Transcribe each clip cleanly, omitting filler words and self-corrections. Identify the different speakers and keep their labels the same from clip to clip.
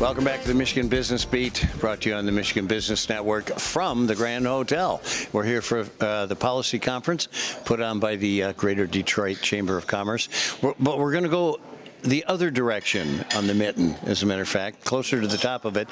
Speaker 1: Welcome back to the Michigan Business Beat, brought to you on the Michigan Business Network from the Grand Hotel. We're here for the Policy Conference put on by the Greater Detroit Chamber of Commerce. But we're going to go the other direction on the mitten, as a matter of fact, closer to the top of it,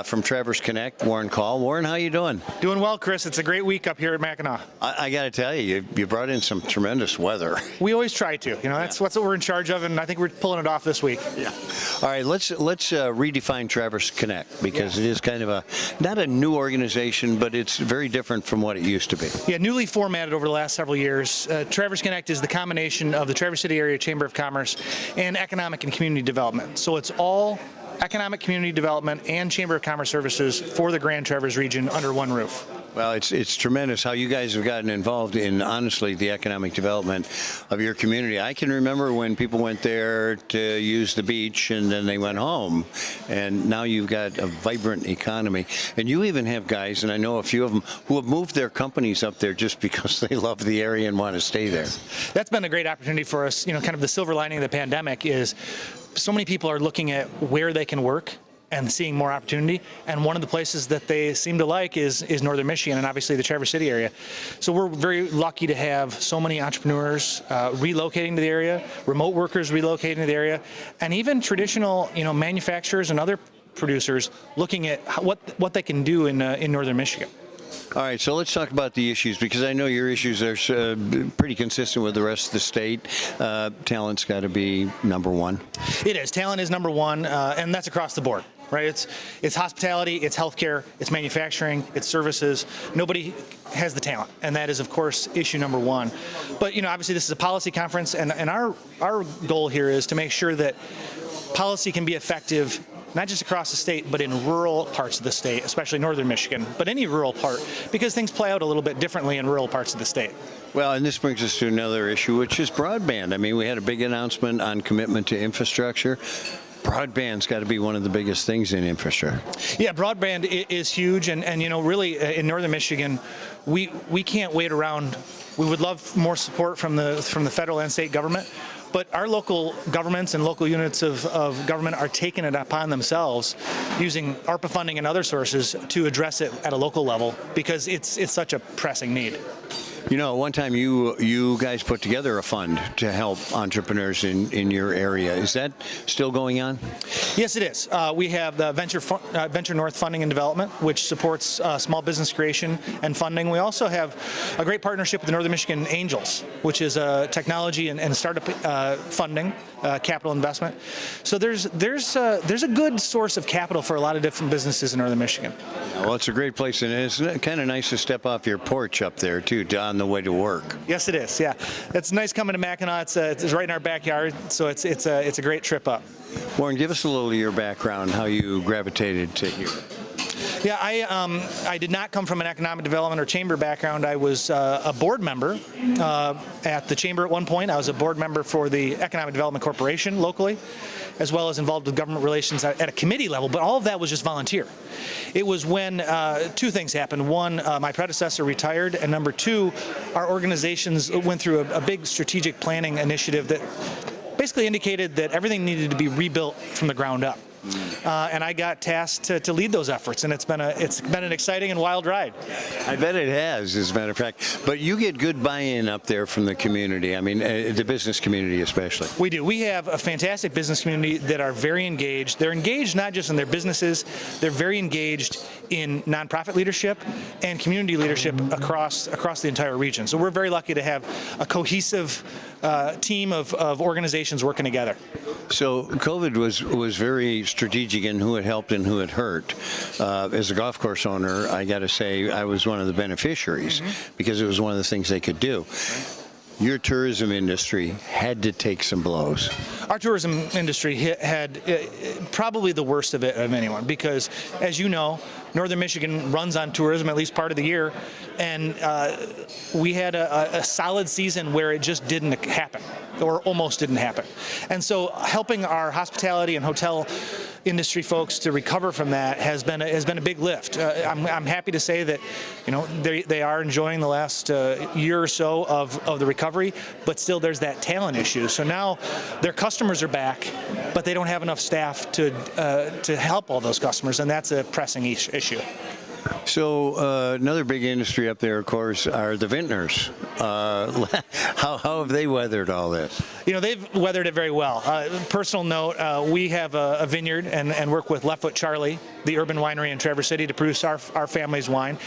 Speaker 1: from Traverse Connect, Warren Call. Warren, how you doing?
Speaker 2: Doing well, Chris. It's a great week up here at Mackinac.
Speaker 1: I got to tell you, you brought in some tremendous weather.
Speaker 2: We always try to. That's what we're in charge of, and I think we're pulling it off this week.
Speaker 1: Yeah. All right, let's redefine Traverse Connect, because it is kind of not a new organization, but it's very different from what it used to be.
Speaker 2: Yeah, newly formatted over the last several years. Traverse Connect is the combination of the Traverse City Area Chamber of Commerce and Economic and Community Development. So it's all economic, community development, and Chamber of Commerce services for the Grand Traverse region under one roof.
Speaker 1: Well, it's tremendous how you guys have gotten involved in, honestly, the economic development of your community. I can remember when people went there to use the beach and then they went home, and now you've got a vibrant economy. And you even have guys, and I know a few of them, who have moved their companies up there just because they love the area and want to stay there.
Speaker 2: That's been a great opportunity for us. Kind of the silver lining of the pandemic is so many people are looking at where they can work and seeing more opportunity. And one of the places that they seem to like is northern Michigan, and obviously the Traverse City area. So we're very lucky to have so many entrepreneurs relocating to the area, remote workers relocating to the area, and even traditional manufacturers and other producers looking at what they can do in northern Michigan.
Speaker 1: All right, so let's talk about the issues, because I know your issues are pretty consistent with the rest of the state. Talent's got to be number one.
Speaker 2: It is. Talent is number one, and that's across the board, right? It's hospitality, it's healthcare, it's manufacturing, it's services. Nobody has the talent, and that is, of course, issue number one. But obviously, this is a policy conference, and our goal here is to make sure that policy can be effective, not just across the state, but in rural parts of the state, especially northern Michigan, but any rural part, because things play out a little bit differently in rural parts of the state.
Speaker 1: Well, and this brings us to another issue, which is broadband. I mean, we had a big announcement on commitment to infrastructure. Broadband's got to be one of the biggest things in infrastructure.
Speaker 2: Yeah, broadband is huge, and really in northern Michigan, we can't wait around. We would love more support from the federal and state government. But our local governments and local units of government are taking it upon themselves, using ARPA funding and other sources to address it at a local level, because it's such a pressing need.
Speaker 1: One time you guys put together a fund to help entrepreneurs in your area. Is that still going on?
Speaker 2: Yes, it is. We have the Venture North Funding and Development, which supports small business creation and funding. We also have a great partnership with the Northern Michigan Angels, which is technology and startup funding, capital investment. So there's a good source of capital for a lot of different businesses in Northern Michigan.
Speaker 1: Well, it's a great place, and it's kind of nice to step off your porch up there too, on the way to work.
Speaker 2: Yes, it is. Yeah, it's nice coming to Mackinac. It's right in our backyard, so it's a great trip up.
Speaker 1: Warren, give us a little of your background, how you gravitated to here.
Speaker 2: Yeah, I did not come from an economic development or chamber background. I was a board member at the chamber at one point. I was a board member for the Economic Development Corporation locally, as well as involved with government relations at a committee level, but all of that was just volunteer. It was when two things happened. One, my predecessor retired, and number two, our organizations went through a big strategic planning initiative that basically indicated that everything needed to be rebuilt from the ground up. And I got tasked to lead those efforts, and it's been an exciting and wild ride.
Speaker 1: I bet it has, as a matter of fact. But you get good buy-in up there from the community. I mean, the business community especially.
Speaker 2: We do. We have a fantastic business community that are very engaged. They're engaged not just in their businesses, they're very engaged in nonprofit leadership and community leadership across the entire region. So we're very lucky to have a cohesive team of organizations working together.
Speaker 1: So COVID was very strategic in who it helped and who it hurt. As a golf course owner, I got to say I was one of the beneficiaries because it was one of the things they could do. Your tourism industry had to take some blows.
Speaker 2: Our tourism industry had probably the worst of it of anyone, because, as you know, Northern Michigan runs on tourism at least part of the year, and we had a solid season where it just didn't happen, or almost didn't happen. And so helping our hospitality and hotel industry folks to recover from that has been a big lift. I'm happy to say that, they are enjoying the last year or so of the recovery, but still there's that talent issue. So now their customers are back, but they don't have enough staff to help all those customers, and that's a pressing issue.
Speaker 1: So another big industry up there, of course, are the vintners. How have they weathered all this?
Speaker 2: They've weathered it very well. Personal note, we have a vineyard and work with Left Foot Charlie, the urban winery in Traverse City, to produce our family's wine.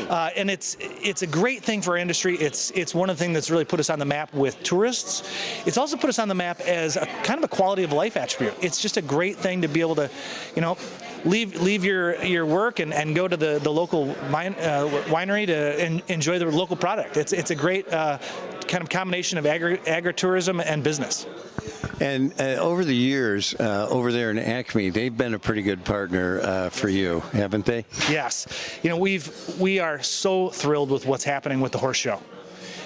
Speaker 2: And it's a great thing for our industry. It's one of the things that's really put us on the map with tourists. It's also put us on the map as a kind of a quality of life attribute. It's just a great thing to be able to, leave your work and go to the local winery to enjoy the local product. It's a great kind of combination of agritourism and business.
Speaker 1: And over the years, over there in Acme, they've been a pretty good partner for you, haven't they?
Speaker 2: Yes. We are so thrilled with what's happening with the horse show.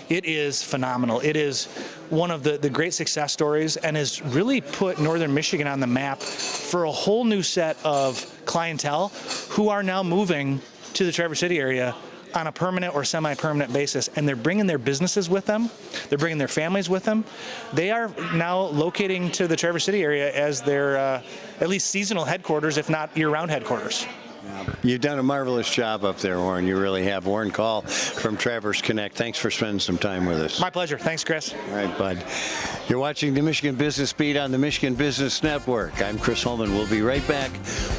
Speaker 2: It is phenomenal. It is one of the great success stories and has really put Northern Michigan on the map for a whole new set of clientele who are now moving to the Traverse City area on a permanent or semi-permanent basis, and they're bringing their businesses with them. They're bringing their families with them. They are now locating to the Traverse City area as their at least seasonal headquarters, if not year-round headquarters.
Speaker 1: You've done a marvelous job up there, Warren. You really have. Warren Call from Traverse Connect. Thanks for spending some time with us.
Speaker 2: My pleasure. Thanks, Chris.
Speaker 1: All right, bud. You're watching the Michigan Business Beat on the Michigan Business Network. I'm Chris Holman. We'll be right back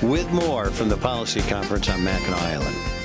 Speaker 1: with more from the Policy Conference on Mackinac Island.